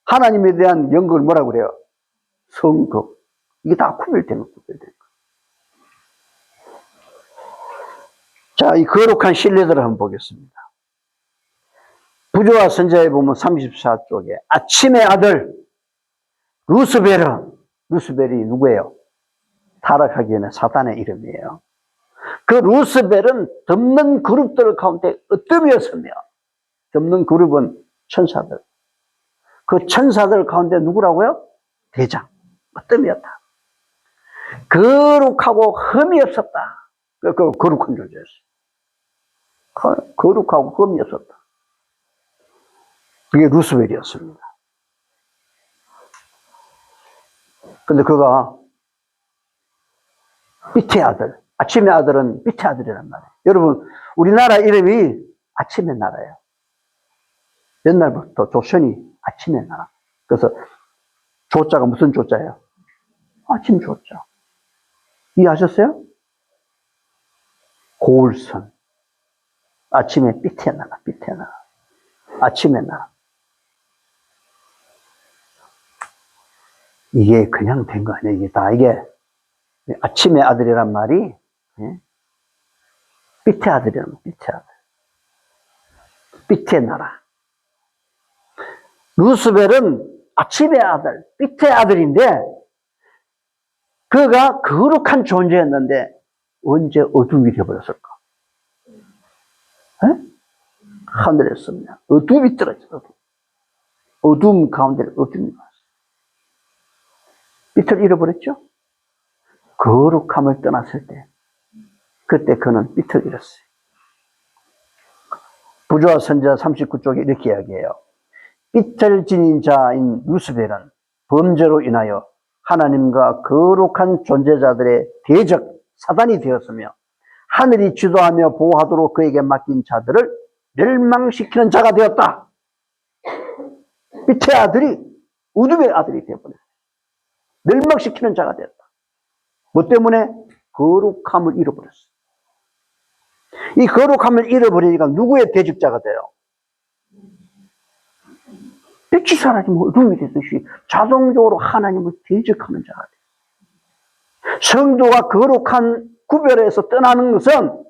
하나님에 대한 연극을 뭐라고 그래요? 성극. 이게 다 구별되는 거예요. 자, 이 거룩한 신뢰들을 한번 보겠습니다. 부조와 선자에 보면 34쪽에 아침의 아들 루스벨이 누구예요? 타락하기 전에 사단의 이름이에요. 그 루스벨은 덮는 그룹들 가운데 으뜸이었으며, 덮는 그룹은 천사들. 그 천사들 가운데 누구라고요? 대장, 으뜸이었다. 거룩하고 흠이 없었다. 그 거룩한 존재였어요. 거룩하고 흠이 없었다. 그게 루스벨이었습니다. 근데 그가 빛의 아들, 아침의 아들은 빛의 아들이란 말이에요. 여러분, 우리나라 이름이 아침의 나라예요. 옛날부터 조선이 아침의 나라. 그래서 조자가 무슨 조자예요? 아침 조자. 이해하셨어요? 고울선. 아침의 빛의 나라, 빛의 나라. 아침의 나라. 이게 그냥 된 거 아니에요. 이게 아침의 아들이란 말이, 빛의 아들이란 말이에요. 빛의 아들. 빛의 나라. 루스벨은 아침의 아들, 빛의 아들인데, 그가 거룩한 존재였는데, 언제 어둠이 되어버렸을까? 하늘에 있으면 어둠이 떨어져. 어둠 가운데 어둠이 왔어요. 빛을 잃어버렸죠? 거룩함을 떠났을 때, 그때 그는 빛을 잃었어요. 부조와 선자 39쪽에 이렇게 이야기해요. 빛을 지닌 자인 루스벨은 범죄로 인하여 하나님과 거룩한 존재자들의 대적 사단이 되었으며, 하늘이 주도하며 보호하도록 그에게 맡긴 자들을 멸망시키는 자가 되었다. 빛의 아들이 어둠의 아들이 되어버렸어요. 멸망시키는 자가 되었다. 뭐 때문에? 거룩함을 잃어버렸어요. 이 거룩함을 잃어버리니까 누구의 대적자가 돼요? 빛이 사라지면 어둠이 되듯이 자동적으로 하나님을 대적하는 자가 돼요. 성도가 거룩한 구별에서 떠나는 것은,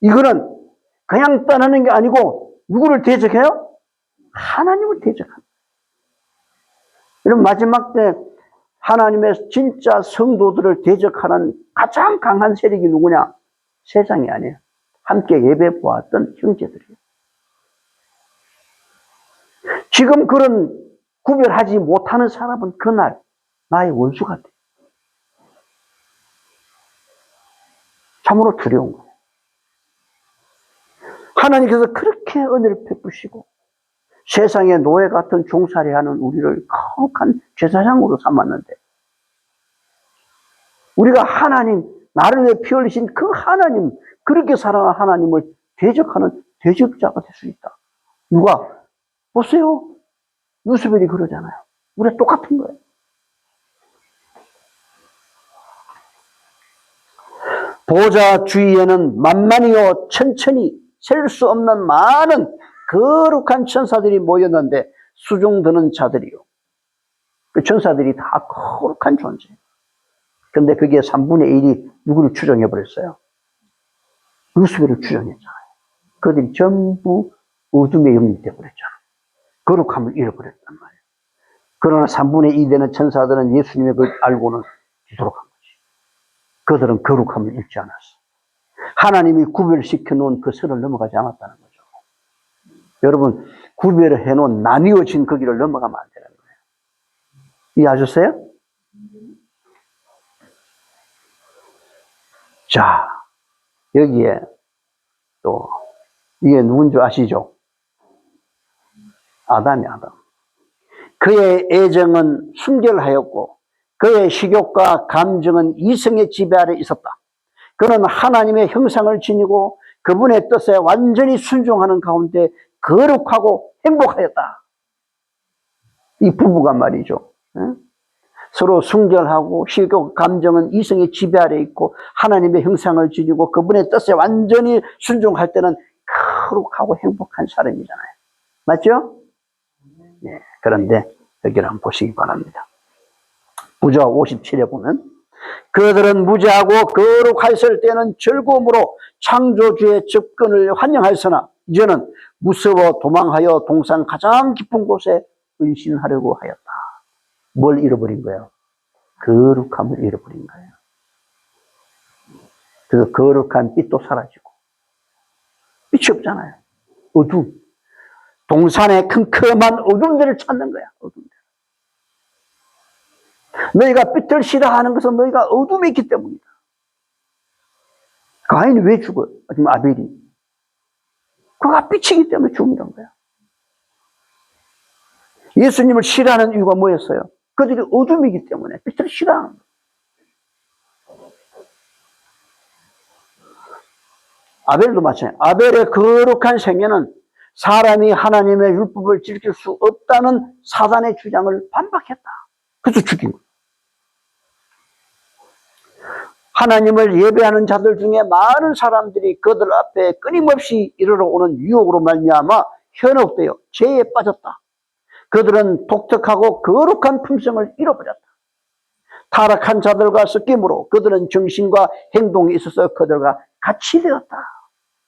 이거는 그냥 떠나는 게 아니고 누구를 대적해요? 하나님을 대적합니다. 이런 마지막 때 하나님의 진짜 성도들을 대적하는 가장 강한 세력이 누구냐? 세상이 아니에요. 함께 예배 보았던 형제들이에요. 지금 그런 구별하지 못하는 사람은 그날 나의 원수가 돼. 참으로 두려운 거예요. 하나님께서 그렇게 은혜를 베푸시고 세상의 노예 같은 종살이하는 우리를 거룩한 제사장으로 삼았는데, 우리가 하나님, 나를 위해 피 흘리신 그 하나님, 그렇게 사랑한 하나님을 대적하는 대적자가 될 수 있다. 누가? 보세요. 루스벨이 그러잖아요. 우리가 똑같은 거예요. 보좌 주위에는 만만히요 천천히 셀 수 없는 많은 거룩한 천사들이 모였는데, 수종 드는 자들이요. 그 천사들이 다 거룩한 존재예요. 근데 그게 3분의 1이 누구를 추종해버렸어요? 루스벨을 추종했잖아요. 그들이 전부 어둠의 영이 되어버렸잖아요. 거룩함을 잃어버렸단 말이에요. 그러나 3분의 2 되는 천사들은 예수님의 걸 알고는 뒤돌아간 거지. 그들은 거룩함을 잃지 않았어. 하나님이 구별시켜 놓은 그 선을 넘어가지 않았다는 거죠. 여러분, 구별을 해놓은 나뉘어진 그 길을 넘어가면 안 되는 거예요. 이해하셨어요? 자, 여기에 또 이게 누군지 아시죠? 아담이 아담. 그의 애정은 순결하였고 그의 식욕과 감정은 이성의 지배 아래 있었다. 그는 하나님의 형상을 지니고 그분의 뜻에 완전히 순종하는 가운데 거룩하고 행복하였다. 이 부부가 말이죠. 서로 순결하고 시교 감정은 이성의 지배 아래 있고 하나님의 형상을 지니고 그분의 뜻에 완전히 순종할 때는 거룩하고 행복한 사람이잖아요. 맞죠? 네. 그런데 여기를 한번 보시기 바랍니다. 부자 57에 보면 그들은 무죄하고 거룩하였을 때는 즐거움으로 창조주의 접근을 환영하였으나 이제는 무서워 도망하여 동산 가장 깊은 곳에 은신하려고 하였다. 뭘 잃어버린 거예요? 거룩함을 잃어버린 거예요. 그래서 거룩한 빛도 사라지고 빛이 없잖아요. 어둠. 동산의 큼큼한 어둠들을 찾는 거야. 어둠들. 너희가 빛을 싫어하는 것은 너희가 어둠에 있기 때문이다. 가인이 왜 죽어요? 아니면 아벨이? 그가 빛이기 때문에 죽는 거야. 예수님을 싫어하는 이유가 뭐였어요? 그들이 어둠이기 때문에 빛을 싫어하는 거예요. 아벨도 마찬가지예요. 아벨의 거룩한 생애는 사람이 하나님의 율법을 지킬 수 없다는 사단의 주장을 반박했다. 그래서 죽인 거예요. 하나님을 예배하는 자들 중에 많은 사람들이 그들 앞에 끊임없이 이르러 오는 유혹으로 말미암아 현혹되어 죄에 빠졌다. 그들은 독특하고 거룩한 품성을 잃어버렸다. 타락한 자들과 섞임으로 그들은 정신과 행동에 있어서 그들과 같이 되었다.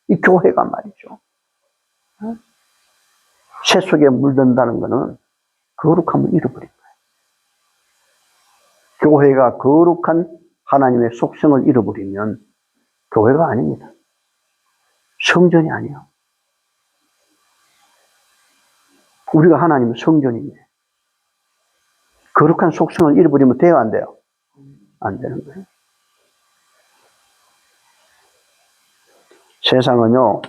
이 교회가 말이죠. 새 속에 물든다는 것은 거룩함을 잃어버린 거예요. 교회가 거룩한 하나님의 속성을 잃어버리면 교회가 아닙니다. 성전이 아니에요. 우리가 하나님의 성전인데 거룩한 속성을 잃어버리면 돼요, 안 돼요? 안 되는 거예요. 세상은요,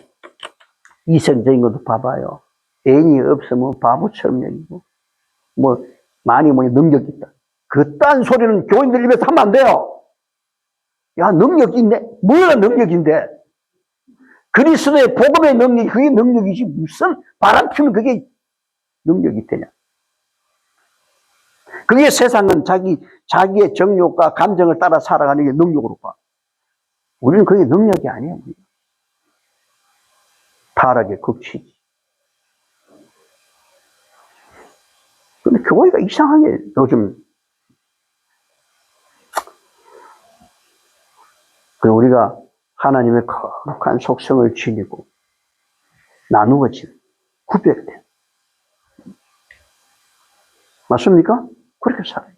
이성적인 것도 봐봐요. 애인이 없으면 바보처럼 여기고, 많이 능력이 있다. 그딴 소리는 교인들 입에서 하면 안 돼요. 야, 능력이 있네. 뭐가 능력인데? 그리스도의 복음의 능력이 그게 능력이지. 무슨 바람 피면 그게 능력이 되냐. 그게 세상은 자기의 정욕과 감정을 따라 살아가는 게 능력으로 봐. 우리는 그게 능력이 아니에요. 타락의 극치지. 근데 교회가 이상하게 요즘, 우리가 하나님의 거룩한 속성을 지니고 나누어진 구별돼. 맞습니까? 그렇게 살아요.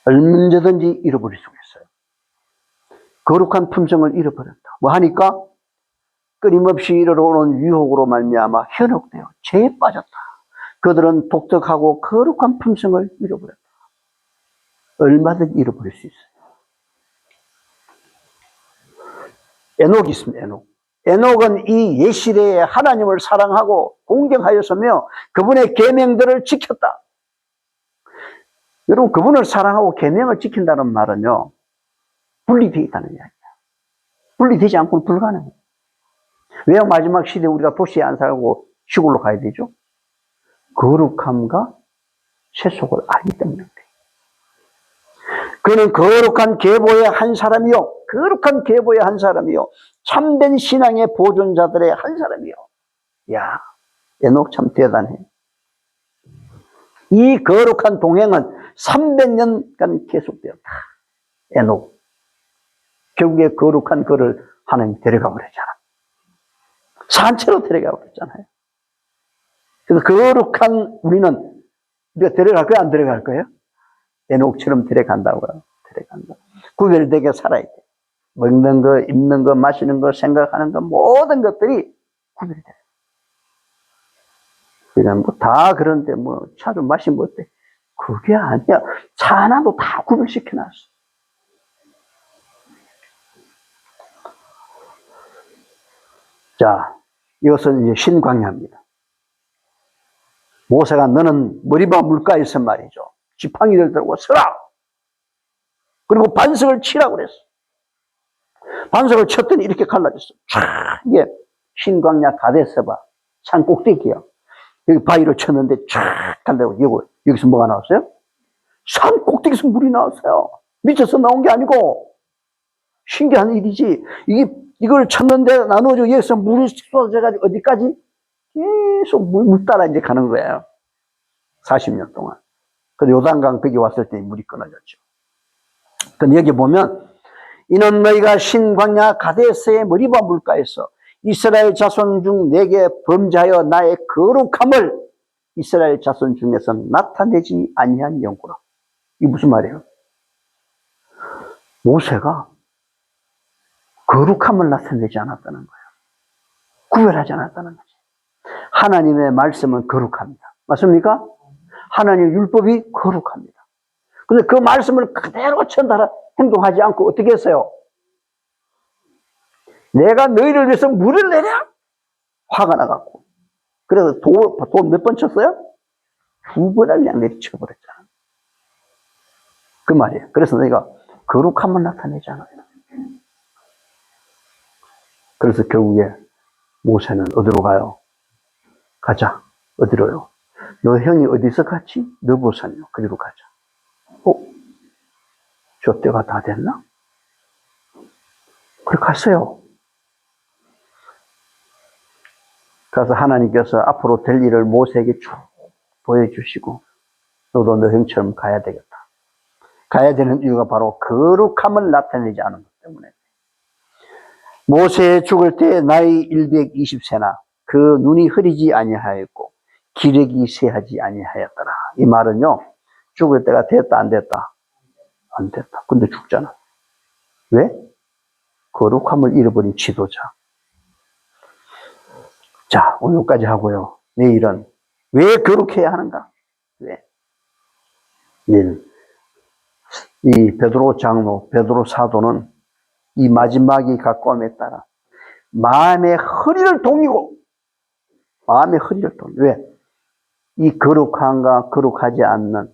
언제든지 잃어버릴 수 있어요. 거룩한 품성을 잃어버렸다. 뭐 하니까? 끊임없이 이르러오는 유혹으로 말미암아 현혹되어 죄에 빠졌다. 그들은 독특하고 거룩한 품성을 잃어버렸다. 얼마든지 잃어버릴 수 있어요. 에녹이 있습니다. 에녹은 이 예시대에 하나님을 사랑하고 공경하였으며 그분의 계명들을 지켰다. 여러분, 그분을 사랑하고 계명을 지킨다는 말은요, 분리되어 있다는 이야기예요. 분리되지 않고는 불가능해요. 왜 마지막 시대에 우리가 도시에 안 살고 시골로 가야 되죠? 거룩함과 세속을 알기 때문에. 그는 거룩한 계보의 한 사람이요. 거룩한 계보의 한 사람이요. 참된 신앙의 보존자들의 한 사람이요. 야, 에녹 참 대단해. 이 거룩한 동행은 300년간 계속되었다. 에녹. 결국에 거룩한 그를 하나님 데려가 버렸잖아. 산채로 데려가 버렸잖아요. 그래서 거룩한 우리는 우리가 데려갈 거야, 안 데려갈 거예요? 에녹처럼 데려간다고요. 데려간다. 구별되게 살아야 돼. 먹는 거, 입는 거, 마시는 거, 생각하는 거, 모든 것들이 구별이 돼. 그냥 다 그런데 차 좀 마시면 어때? 그게 아니야. 차 하나도 다 구별시켜놨어. 자, 이것은 이제 신광야입니다. 모세가 너는 머리바 물가에서 말이죠. 지팡이를 들고 서라. 그리고 반석을 치라고 그랬어. 반석을 쳤더니 이렇게 갈라졌어. 촤, 이게 신광야 가데스바 산 꼭대기야. 여기 바위로 쳤는데 촤 갈라고 여기서 뭐가 나왔어요? 산 꼭대기에서 물이 나왔어요. 미쳐서 나온 게 아니고. 신기한 일이지. 이걸 쳤는데 나누어지고 여기서 물이 쏟아져가지고 어디까지? 계속 물 따라 이제 가는 거예요. 40년 동안. 근데 요단강 거기 왔을 때 물이 끊어졌죠. 근데 여기 보면 이는 너희가 신광야 가데스의 머리바 물가에서 이스라엘 자손 중 내게 범죄하여 나의 거룩함을 이스라엘 자손 중에서 나타내지 아니한 영구라. 이게 무슨 말이에요? 모세가 거룩함을 나타내지 않았다는 거예요. 구별하지 않았다는 거지. 하나님의 말씀은 거룩합니다. 맞습니까? 하나님의 율법이 거룩합니다. 근데 그 말씀을 그대로 전달하 행동하지 않고 어떻게 했어요? 내가 너희를 위해서 물을 내려? 화가 나갖고. 그래서 돈 몇 번 쳤어요? 2번을 그냥 내리쳐버렸잖아. 그 말이에요. 그래서 너희가 거룩함을 나타내지 않아요. 그래서 결국에 모세는 어디로 가요? 가자. 어디로요? 너 형이 어디서 갔지? 너보산이요. 그리로 가자. 저 때가 다 됐나? 그래 갔어요. 그래서 하나님께서 앞으로 될 일을 모세에게 쭉 보여주시고 너도 너 형처럼 가야 되겠다. 가야 되는 이유가 바로 거룩함을 나타내지 않은 것 때문에. 모세 죽을 때 나이 120세나 그 눈이 흐리지 아니하였고 기력이 쇠하지 아니하였더라. 이 말은요. 죽을 때가 됐다 안 됐다? 안 됐다. 근데 죽잖아. 왜? 거룩함을 잃어버린 지도자. 자, 오늘까지 하고요. 내일은 왜 거룩해야 하는가? 왜? 내일 이 베드로 장로, 베드로 사도는 이 마지막이 가까움에 따라 마음의 허리를 동이고 마음의 허리를 동이고 왜? 이 거룩한가 거룩하지 않는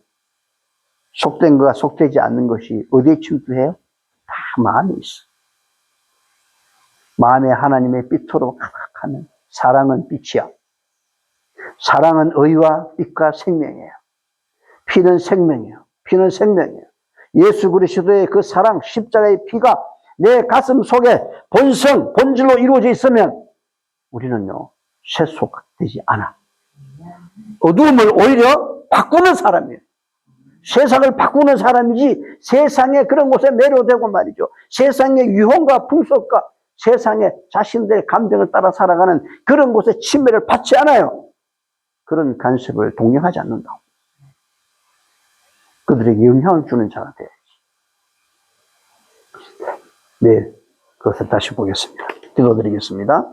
속된 거가 속되지 않는 것이 어디에 침투해요? 다 마음에 있어. 마음에 하나님의 빛으로 가득하면 사랑은 빛이야. 사랑은 의와 빛과 생명이에요. 피는 생명이에요. 피는 생명이에요. 예수 그리스도의 그 사랑, 십자가의 피가 내 가슴 속에 본질로 이루어져 있으면 우리는요, 세속되지 않아. 어두움을 오히려 바꾸는 사람이에요. 세상을 바꾸는 사람이지 세상의 그런 곳에 매료되고 말이죠. 세상의 유혹과 풍속과 세상의 자신들의 감정을 따라 살아가는 그런 곳에 침해를 받지 않아요. 그런 간섭을 동경하지 않는다. 그들에게 영향을 주는 자가 돼야지. 네, 그것을 다시 보겠습니다. 기도드리겠습니다.